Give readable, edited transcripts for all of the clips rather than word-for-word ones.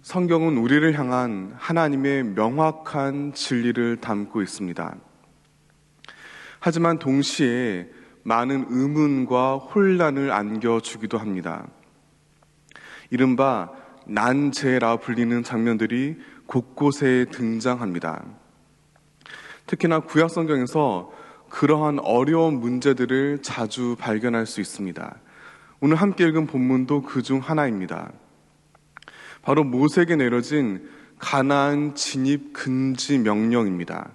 성경은 우리를 향한 하나님의 명확한 진리를 담고 있습니다. 하지만 동시에 많은 의문과 혼란을 안겨주기도 합니다. 이른바 난제라 불리는 장면들이 곳곳에 등장합니다. 특히나 구약 성경에서 그러한 어려운 문제들을 자주 발견할 수 있습니다. 오늘 함께 읽은 본문도 그중 하나입니다. 바로 모세에게 내려진 가나안 진입 금지 명령입니다.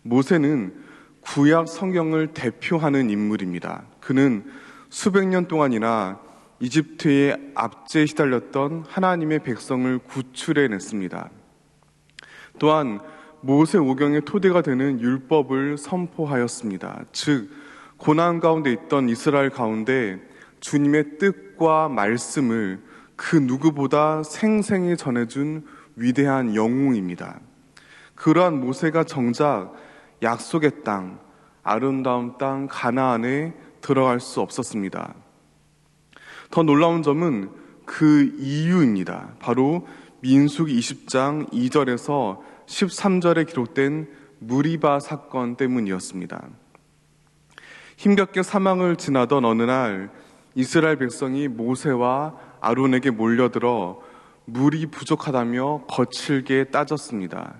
모세는 구약 성경을 대표하는 인물입니다. 그는 수백 년 동안이나 이집트의 압제에 시달렸던 하나님의 백성을 구출해냈습니다. 또한 모세 오경의 토대가 되는 율법을 선포하였습니다. 즉, 고난 가운데 있던 이스라엘 가운데 주님의 뜻과 말씀을 그 누구보다 생생히 전해준 위대한 영웅입니다. 그러한 모세가 정작 약속의 땅, 아름다운 땅 가나안에 들어갈 수 없었습니다. 더 놀라운 점은 그 이유입니다. 바로 민수기 20장 2절에서 13절에 기록된 무리바 사건 때문이었습니다. 힘겹게 사망을 지나던 어느 날 이스라엘 백성이 모세와 아론에게 몰려들어 물이 부족하다며 거칠게 따졌습니다.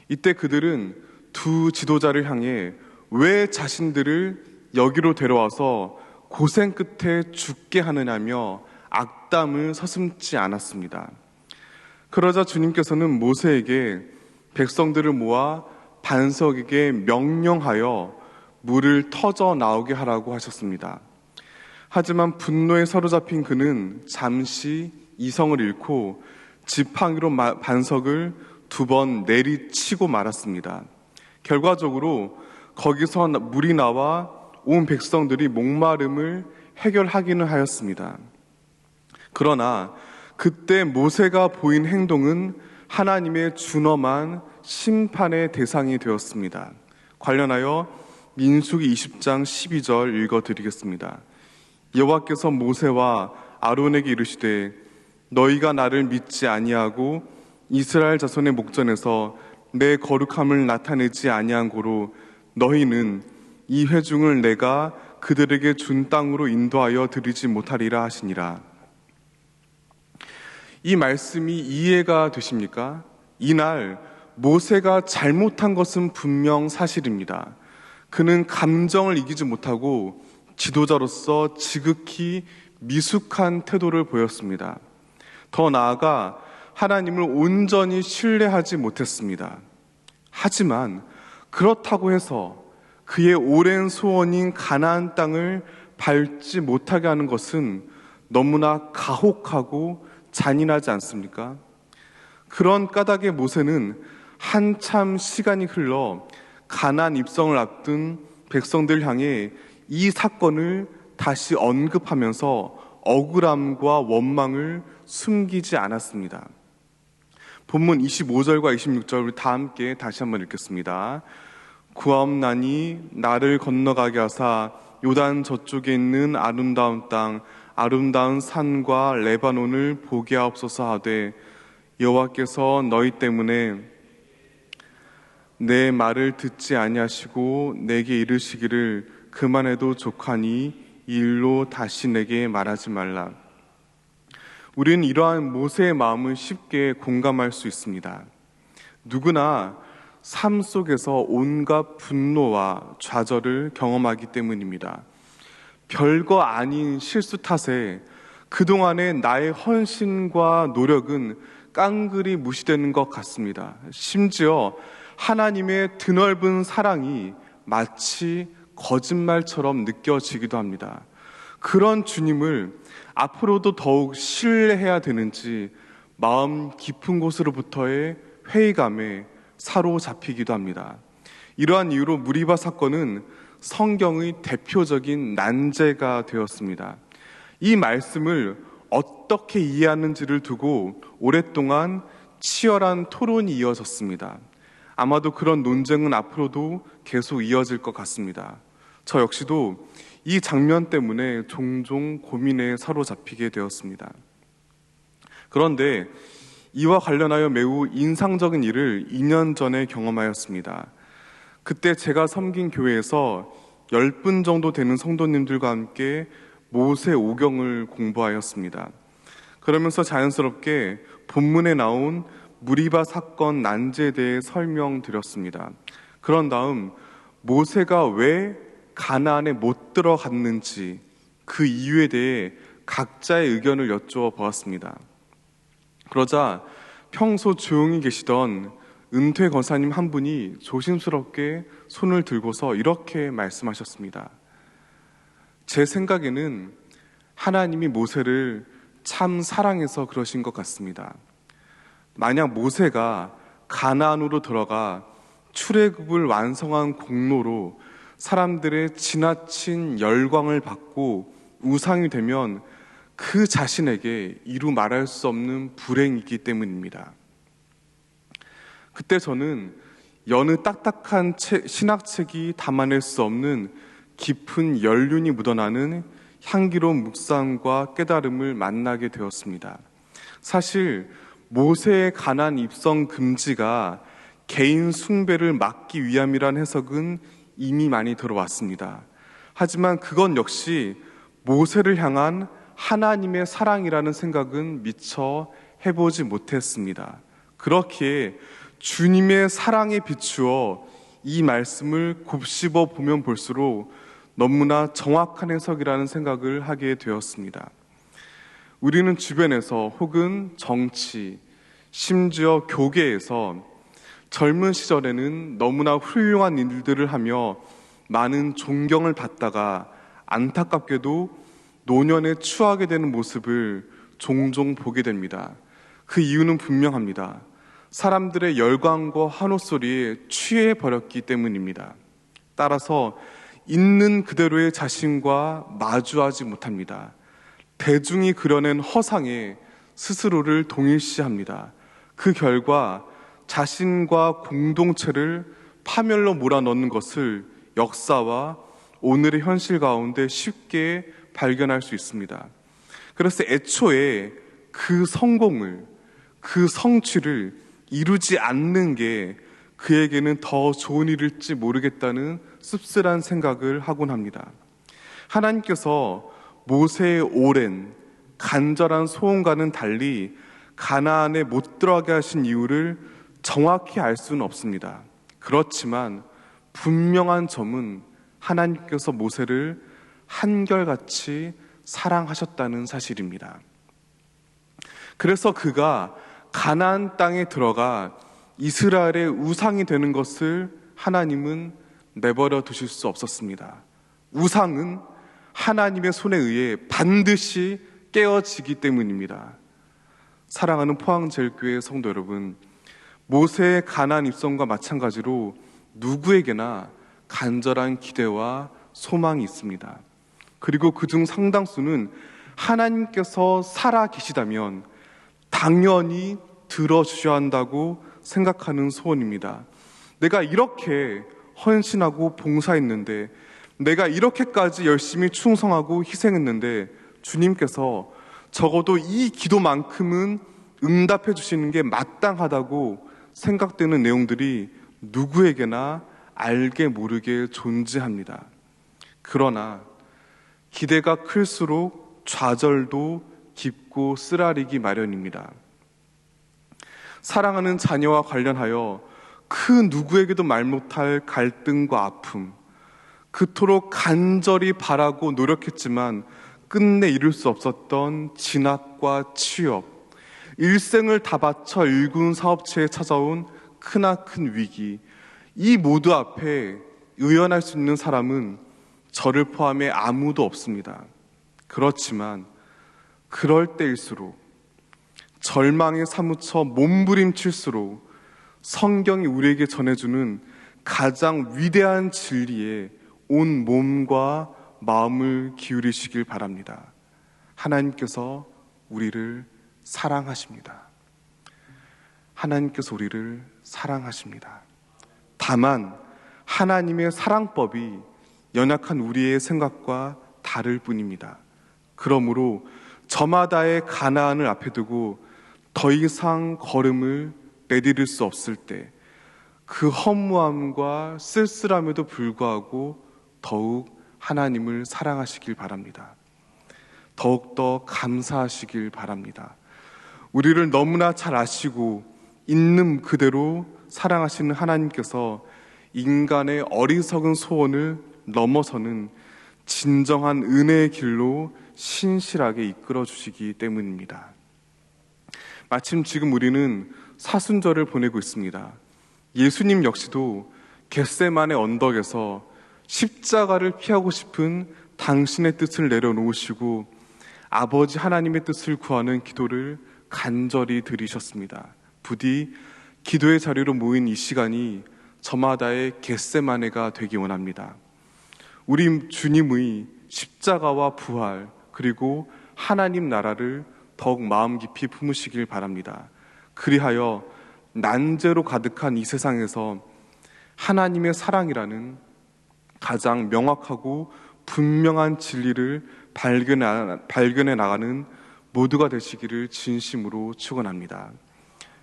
이때 그들은 두 지도자를 향해 왜 자신들을 여기로 데려와서 고생 끝에 죽게 하느냐며 악담을 서슴지 않았습니다. 그러자 주님께서는 모세에게 백성들을 모아 반석에게 명령하여 물을 터져 나오게 하라고 하셨습니다. 하지만 분노에 사로잡힌 그는 잠시 이성을 잃고 지팡이로 반석을 2번 내리치고 말았습니다. 결과적으로 거기서 물이 나와 온 백성들이 목마름을 해결하기는 하였습니다. 그러나 그때 모세가 보인 행동은 하나님의 준엄한 심판의 대상이 되었습니다. 관련하여 민수기 20장 12절 읽어드리겠습니다. 여호와께서 모세와 아론에게 이르시되 너희가 나를 믿지 아니하고 이스라엘 자손의 목전에서 내 거룩함을 나타내지 아니한 고로 너희는 이 회중을 내가 그들에게 준 땅으로 인도하여 드리지 못하리라 하시니라. 이 말씀이 이해가 되십니까? 이날 모세가 잘못한 것은 분명 사실입니다. 그는 감정을 이기지 못하고 지도자로서 지극히 미숙한 태도를 보였습니다. 더 나아가 하나님을 온전히 신뢰하지 못했습니다. 하지만 그렇다고 해서 그의 오랜 소원인 가나안 땅을 밟지 못하게 하는 것은 너무나 가혹하고 잔인하지 않습니까? 그런 까닭에 모세는 한참 시간이 흘러 가나안 입성을 앞둔 백성들 향해 이 사건을 다시 언급하면서 억울함과 원망을 숨기지 않았습니다. 본문 25절과 26절을 다 함께 다시 한번 읽겠습니다. 구하옵나니 나를 건너가게 하사 요단 저쪽에 있는 아름다운 땅, 아름다운 산과 레바논을 보게 하옵소서 하되 여호와께서 너희 때문에 내 말을 듣지 아니하시고 내게 이르시기를 그만해도 족하니 이 일로 다시 내게 말하지 말라. 우리는 이러한 모세의 마음을 쉽게 공감할 수 있습니다. 누구나 삶 속에서 온갖 분노와 좌절을 경험하기 때문입니다. 별거 아닌 실수 탓에 그동안의 나의 헌신과 노력은 깡그리 무시되는 것 같습니다. 심지어 하나님의 드넓은 사랑이 마치 거짓말처럼 느껴지기도 합니다. 그런 주님을 앞으로도 더욱 신뢰해야 되는지 마음 깊은 곳으로부터의 회의감에 사로잡히기도 합니다. 이러한 이유로 무리바 사건은 성경의 대표적인 난제가 되었습니다. 이 말씀을 어떻게 이해하는지를 두고 오랫동안 치열한 토론이 이어졌습니다. 아마도 그런 논쟁은 앞으로도 계속 이어질 것 같습니다. 저 역시도 이 장면 때문에 종종 고민에 사로잡히게 되었습니다. 그런데 이와 관련하여 매우 인상적인 일을 2년 전에 경험하였습니다. 그때 제가 섬긴 교회에서 10분 정도 되는 성도님들과 함께 모세 오경을 공부하였습니다. 그러면서 자연스럽게 본문에 나온 무리바 사건 난제에 대해 설명드렸습니다. 그런 다음 모세가 왜 가나안에 못 들어갔는지 그 이유에 대해 각자의 의견을 여쭈어 보았습니다. 그러자 평소 조용히 계시던 은퇴 권사님 한 분이 조심스럽게 손을 들고서 이렇게 말씀하셨습니다. 제 생각에는 하나님이 모세를 참 사랑해서 그러신 것 같습니다. 만약 모세가 가나안으로 들어가 출애굽을 완성한 공로로 사람들의 지나친 열광을 받고 우상이 되면 그 자신에게 이루 말할 수 없는 불행이 있기 때문입니다. 그때 저는 여느 딱딱한 신학책이 담아낼 수 없는 깊은 연륜이 묻어나는 향기로운 묵상과 깨달음을 만나게 되었습니다. 사실 모세의 가나안 입성 금지가 개인 숭배를 막기 위함이란 해석은 이미 많이 들어왔습니다. 하지만 그건 역시 모세를 향한 하나님의 사랑이라는 생각은 미처 해보지 못했습니다. 그렇기에 주님의 사랑에 비추어 이 말씀을 곱씹어 보면 볼수록 너무나 정확한 해석이라는 생각을 하게 되었습니다. 우리는 주변에서 혹은 정치, 심지어 교계에서 젊은 시절에는 너무나 훌륭한 일들을 하며 많은 존경을 받다가 안타깝게도 노년에 추하게 되는 모습을 종종 보게 됩니다. 그 이유는 분명합니다. 사람들의 열광과 환호 소리에 취해 버렸기 때문입니다. 따라서 있는 그대로의 자신과 마주하지 못합니다. 대중이 그려낸 허상에 스스로를 동일시합니다. 그 결과 자신과 공동체를 파멸로 몰아넣는 것을 역사와 오늘의 현실 가운데 쉽게 발견할 수 있습니다. 그래서 애초에 그 성공을, 그 성취를 이루지 않는 게 그에게는 더 좋은 일일지 모르겠다는 씁쓸한 생각을 하곤 합니다. 하나님께서 모세의 오랜 간절한 소원과는 달리 가나안에 못 들어가게 하신 이유를 정확히 알 수는 없습니다. 그렇지만 분명한 점은 하나님께서 모세를 한결같이 사랑하셨다는 사실입니다. 그래서 그가 가나안 땅에 들어가 이스라엘의 우상이 되는 것을 하나님은 내버려 두실 수 없었습니다. 우상은 하나님의 손에 의해 반드시 깨어지기 때문입니다. 사랑하는 포항제일교회 성도 여러분, 모세의 가나안 입성과 마찬가지로 누구에게나 간절한 기대와 소망이 있습니다. 그리고 그중 상당수는 하나님께서 살아 계시다면 당연히 들어주셔야 한다고 생각하는 소원입니다. 내가 이렇게 헌신하고 봉사했는데, 내가 이렇게까지 열심히 충성하고 희생했는데 주님께서 적어도 이 기도만큼은 응답해 주시는 게 마땅하다고 생각되는 내용들이 누구에게나 알게 모르게 존재합니다. 그러나 기대가 클수록 좌절도 깊고 쓰라리기 마련입니다. 사랑하는 자녀와 관련하여 그 누구에게도 말 못할 갈등과 아픔, 그토록 간절히 바라고 노력했지만 끝내 이룰 수 없었던 진학과 취업, 일생을 다 바쳐 일군 사업체에 찾아온 크나큰 위기, 이 모두 앞에 의연할 수 있는 사람은 저를 포함해 아무도 없습니다. 그렇지만 그럴 때일수록, 절망에 사무쳐 몸부림칠수록 성경이 우리에게 전해주는 가장 위대한 진리에 온 몸과 마음을 기울이시길 바랍니다. 하나님께서 우리를 사랑하십니다. 하나님께서 우리를 사랑하십니다. 다만 하나님의 사랑법이 연약한 우리의 생각과 다를 뿐입니다. 그러므로 저마다의 가나안을 앞에 두고 더 이상 걸음을 내디딜 수 없을 때 그 허무함과 쓸쓸함에도 불구하고 더욱 하나님을 사랑하시길 바랍니다. 더욱더 감사하시길 바랍니다. 우리를 너무나 잘 아시고 있는 그대로 사랑하시는 하나님께서 인간의 어리석은 소원을 넘어서는 진정한 은혜의 길로 신실하게 이끌어 주시기 때문입니다. 마침 지금 우리는 사순절을 보내고 있습니다. 예수님 역시도 겟세마네 언덕에서 십자가를 피하고 싶은 당신의 뜻을 내려놓으시고 아버지 하나님의 뜻을 구하는 기도를 간절히 드리셨습니다. 부디 기도의 자리로 모인 이 시간이 저마다의 겟세마네가 되기 원합니다. 우리 주님의 십자가와 부활 그리고 하나님 나라를 더욱 마음 깊이 품으시길 바랍니다. 그리하여 난제로 가득한 이 세상에서 하나님의 사랑이라는 가장 명확하고 분명한 진리를 발견해 나가는 모두가 되시기를 진심으로 축원합니다.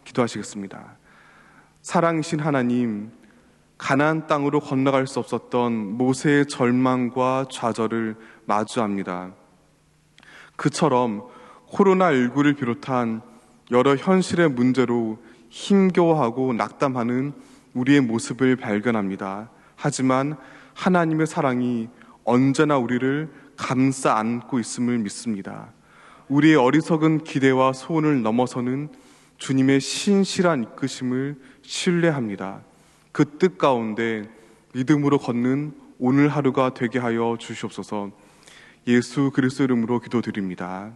기도하시겠습니다. 사랑이신 하나님, 가나안 땅으로 건너갈 수 없었던 모세의 절망과 좌절을 마주합니다. 그처럼 코로나19를 비롯한 여러 현실의 문제로 힘겨워하고 낙담하는 우리의 모습을 발견합니다. 하지만 하나님의 사랑이 언제나 우리를 감싸 안고 있음을 믿습니다. 우리의 어리석은 기대와 소원을 넘어서는 주님의 신실한 이끄심을 신뢰합니다. 그 뜻 가운데 믿음으로 걷는 오늘 하루가 되게 하여 주시옵소서. 예수 그리스도 이름으로 기도드립니다.